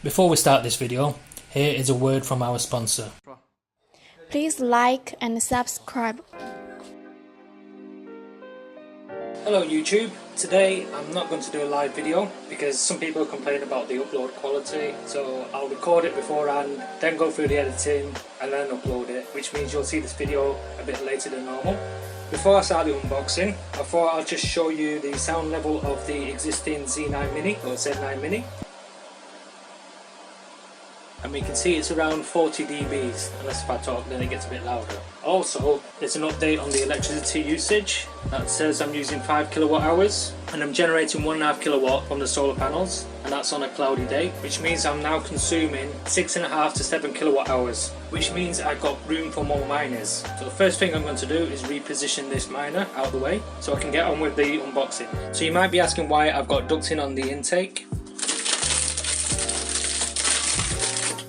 Before we start this video, here is a word from our sponsor. Please like and subscribe. Hello YouTube, today I'm not going to do a live video because some people complain about the upload quality, so I'll record it beforehand, then go through the editing and then upload it, which means you'll see this video a bit later than normal. Before I start the unboxing, I thought I'll just show you the sound level of the existing Z9 Mini or Z9 Mini. And we can see it's around 40 dBs, unless if I talk then it gets a bit louder. Also, there's an update on the electricity usage. That says I'm using 5 kilowatt hours and I'm generating 1.5 kilowatt from the solar panels, and that's on a cloudy day, which means I'm now consuming 6.5 to 7 kilowatt hours, which means I've got room for more miners. So the first thing I'm going to do is reposition this miner out of the way so I can get on with the unboxing. So you might be asking why I've got ducting on the intake.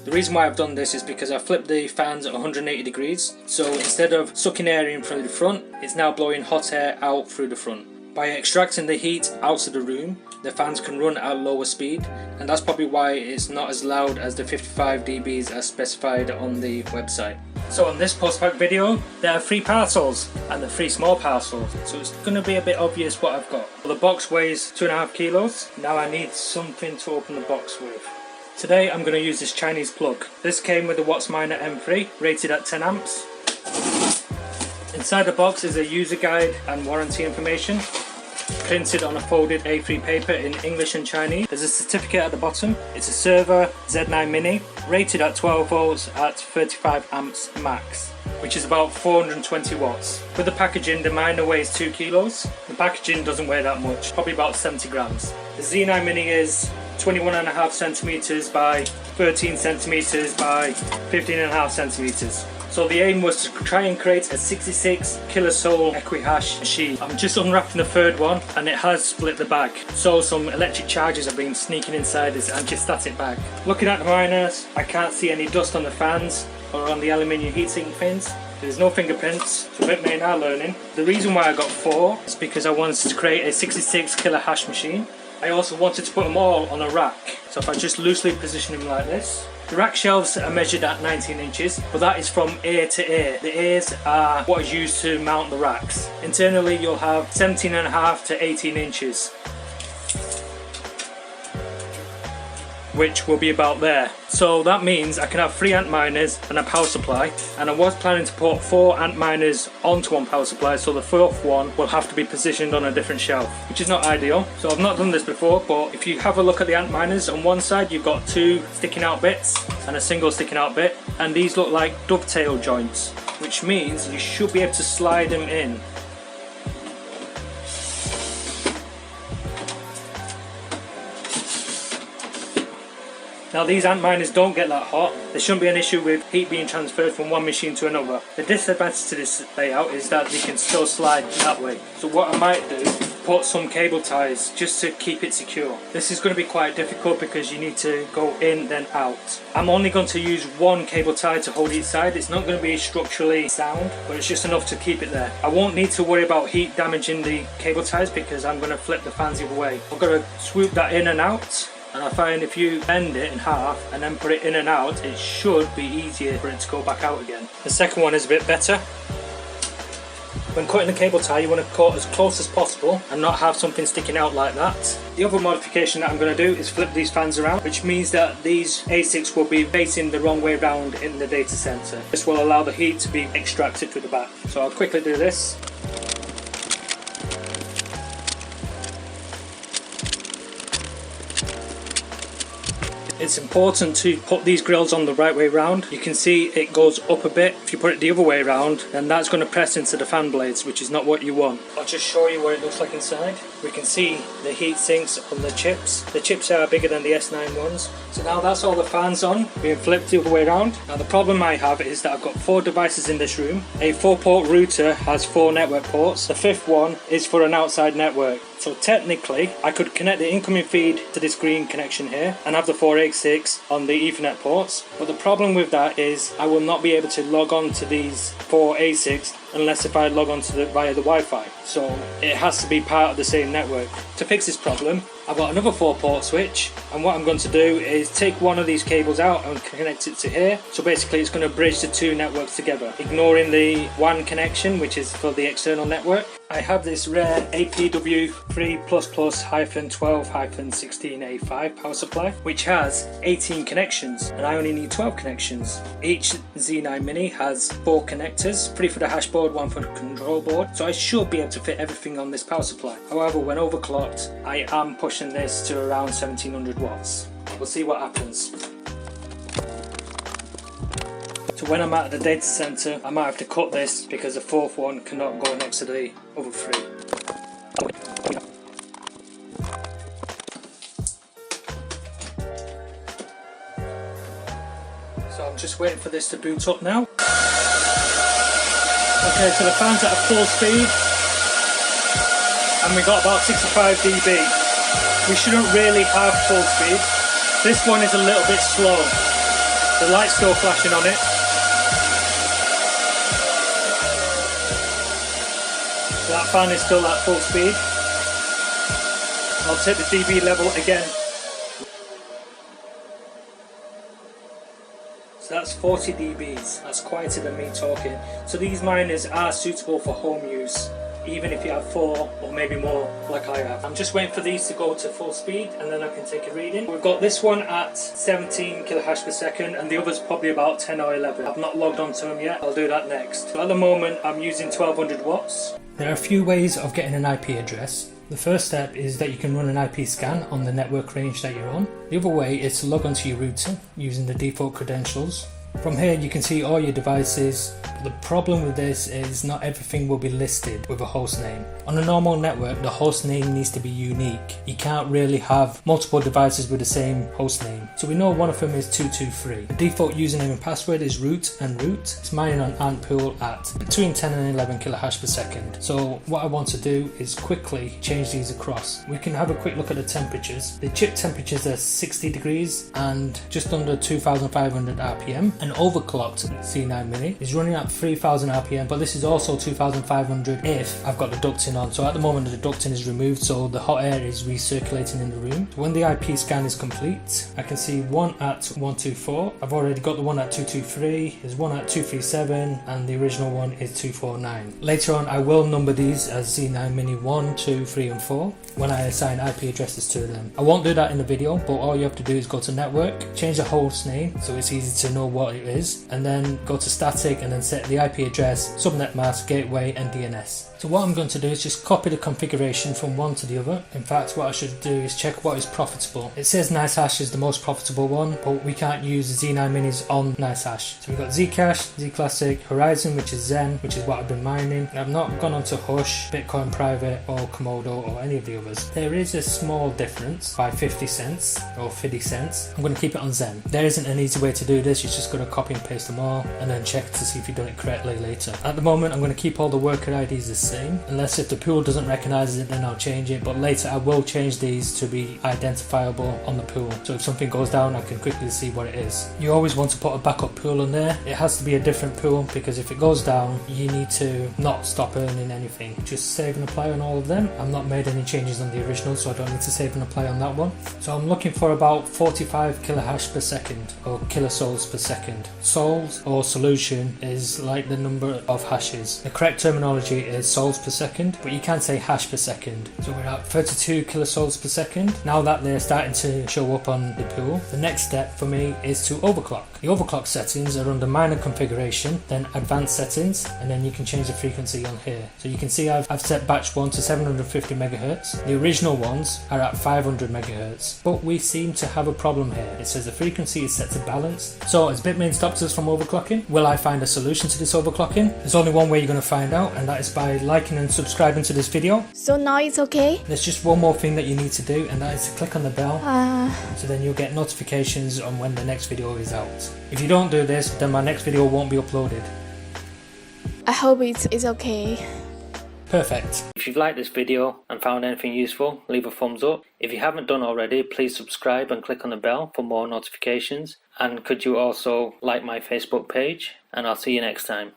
The reason why I've done this is because I flipped the fans at 180 degrees, so instead of sucking air in through the front, it's now blowing hot air out through the front. By extracting the heat out of the room, the fans can run at lower speed, and that's probably why it's not as loud as the 55 dBs as specified on the website. So on this post-pack video, there are 3 parcels, and they're 3 small parcels, so it's going to be a bit obvious what I've got. The box weighs 2.5 kilos, now I need something to open the box with. Today I'm going to use this Chinese plug. This came with the Watts Miner M3, rated at 10 amps. Inside the box is a user guide and warranty information, printed on a folded A3 paper in English and Chinese. There's a certificate at the bottom. It's a server Z9 Mini, rated at 12 volts at 35 amps max, which is about 420 watts. With the packaging, the miner weighs 2 kilos. The packaging doesn't weigh that much, probably about 70 grams. The Z9 Mini is 21.5 centimeters by 13 centimeters by 15.5 centimeters. So the aim was to try and create a 66 KSol equi-hash machine. I'm just unwrapping the third one and it has split the bag. So some electric charges have been sneaking inside this anti-static bag. Looking at the miners, I can't see any dust on the fans or on the aluminium heatsink pins. There's no fingerprints, so Bitmain are learning. The reason why I got 4 is because I wanted to create a 66 kilo hash machine. I also wanted to put them all on a rack, so if I just loosely position them like this. The rack shelves are measured at 19 inches, but that is from ear to ear. The ears are what is used to mount the racks. Internally you'll have 17.5 to 18 inches, which will be about there. So that means I can have 3 ant miners and a power supply, and I was planning to put 4 ant miners onto one power supply, so the 4th one will have to be positioned on a different shelf, which is not ideal. So I've not done this before, but if you have a look at the ant miners, on one side you've got 2 sticking out bits and a single sticking out bit, and these look like dovetail joints, which means you should be able to slide them in. Now these ant miners don't get that hot. There shouldn't be an issue with heat being transferred from one machine to another. The disadvantage to this layout is that they can still slide that way. So what I might do, put some cable ties just to keep it secure. This is going to be quite difficult because you need to go in then out. I'm only going to use 1 cable tie to hold each side. It's not going to be structurally sound, but it's just enough to keep it there. I won't need to worry about heat damaging the cable ties because I'm going to flip the fans the other way. I'm going to swoop that in and out. And I find if you bend it in half and then put it in and out, it should be easier for it to go back out again. The second one is a bit better. When cutting the cable tie, you want to cut as close as possible and not have something sticking out like that. The other modification that I'm going to do is flip these fans around, which means that these ASICs will be facing the wrong way round in the data center. This will allow the heat to be extracted through the back. So I'll quickly do this. It's important to put these grills on the right way round. You can see it goes up a bit. If you put it the other way around, then that's going to press into the fan blades, which is not what you want. I'll just show you what it looks like inside. We can see the heat sinks on the chips. The chips are bigger than the S9 ones. So now that's all the fans on, being flipped the other way around. Now the problem I have is that I've got 4 devices in this room. A 4-port router has 4 network ports. The 5th one is for an outside network. So technically, I could connect the incoming feed to this green connection here and have the 4 ASICs on the Ethernet ports. But the problem with that is I will not be able to log on to these 4 ASICs unless if I log on to via the Wi-Fi. So it has to be part of the same network. To fix this problem, I've got another 4-port switch, and what I'm going to do is take one of these cables out and connect it to here. So basically it's going to bridge the two networks together, ignoring the WAN connection, which is for the external network. I have this rare APW3++-12-16A5 power supply, which has 18 connections, and I only need 12 connections. Each Z9 Mini has 4 connectors, 3 for the hash board, 1 for the control board, so I should be able to fit everything on this power supply. However, when overclocked, I am pushing this to around 1700 watts. We'll see what happens. So when I'm at the data center, I might have to cut this because the fourth one cannot go next to the other 3. So I'm just waiting for this to boot up now. Okay, so the fan's at a full speed, and we got about 65 dB. We shouldn't really have full speed. This one is a little bit slow. The light's still flashing on it. That fan is still at full speed. I'll take the dB level again. So that's 40 dBs. That's quieter than me talking. So these miners are suitable for home use, even if you have 4 or maybe more like I have. I'm just waiting for these to go to full speed and then I can take a reading. We've got this one at 17 kilohash per second and the other's probably about 10 or 11. I've not logged onto them yet. I'll do that next. So at the moment I'm using 1200 watts. There are a few ways of getting an IP address. The first step is that you can run an IP scan on the network range that you're on. The other way is to log onto your router using the default credentials. From here you can see all your devices. The problem with this is not everything will be listed with a host name. On a normal network, the host name needs to be unique. You can't really have multiple devices with the same host name. So we know one of them is 223. The default username and password is root and root. It's mining on ant pool at between 10 and 11 kilohash per second. So what I want to do is quickly change these across. We can have a quick look at the temperatures. The chip temperatures are 60 degrees and just under 2500 RPM. An overclocked C9 Mini is running at 3000 RPM, but this is also 2500 if I've got the ducting on. So at the moment the ducting is removed, so the hot air is recirculating in the room. So when the IP scan is complete, I can see one at 124. I've already got the one at 223, there's one at 237, and the original one is 249. Later on I will number these as Z9 Mini 1, 2, 3 and 4 when I assign IP addresses to them. I won't do that in the video, but all you have to do is go to network, change the host name so it's easy to know what it is, and then go to static and then set the IP address, subnet mask, gateway and DNS. So what I'm going to do is just copy the configuration from one to the other. In fact, what I should do is check what is profitable. It says NiceHash is the most profitable one, but we can't use Z9 Minis on NiceHash. So we've got Zcash, Zclassic, Horizon, which is Zen, which is what I've been mining. I've not gone onto Hush, Bitcoin Private or Komodo or any of the others. There is a small difference by 50 cents or 50 cents. I'm going to keep it on Zen. There isn't an easy way to do this. You're just going to copy and paste them all and then check to see if you've done it correctly later. At the moment I'm going to keep all the worker IDs the same, unless if the pool doesn't recognize it, then I'll change it, but later I will change these to be identifiable on the pool, so if something goes down I can quickly see what it is. You always want to put a backup pool in there. It has to be a different pool because if it goes down you need to not stop earning anything. Just save and apply on all of them. I've not made any changes on the original, so I don't need to save and apply on that one. So I'm looking for about 45 kilohash per second or kilosols per second. Sols or solution is like the number of hashes. The correct terminology is sols per second, but you can say hash per second. So we're at 32 kilosols per second. Now that they're starting to show up on the pool, the next step for me is to overclock. The overclock settings are under minor configuration, then advanced settings, and then you can change the frequency on here. So you can see I've set batch 1 to 750 megahertz. The original ones are at 500 megahertz, but we seem to have a problem here. It says the frequency is set to balanced. So has Bitmain stopped us from overclocking? Will I find a solution to this overclocking? There's only one way you're going to find out, and that is by liking and subscribing to this video. So now it's okay? There's just one more thing that you need to do, and that is to click on the bell, so then you'll get notifications on when the next video is out. If you don't do this, then my next video won't be uploaded. I hope it's okay. Perfect. If you've liked this video and found anything useful, leave a thumbs up. If you haven't done already, please subscribe and click on the bell for more notifications. And could you also like my Facebook page? And I'll see you next time.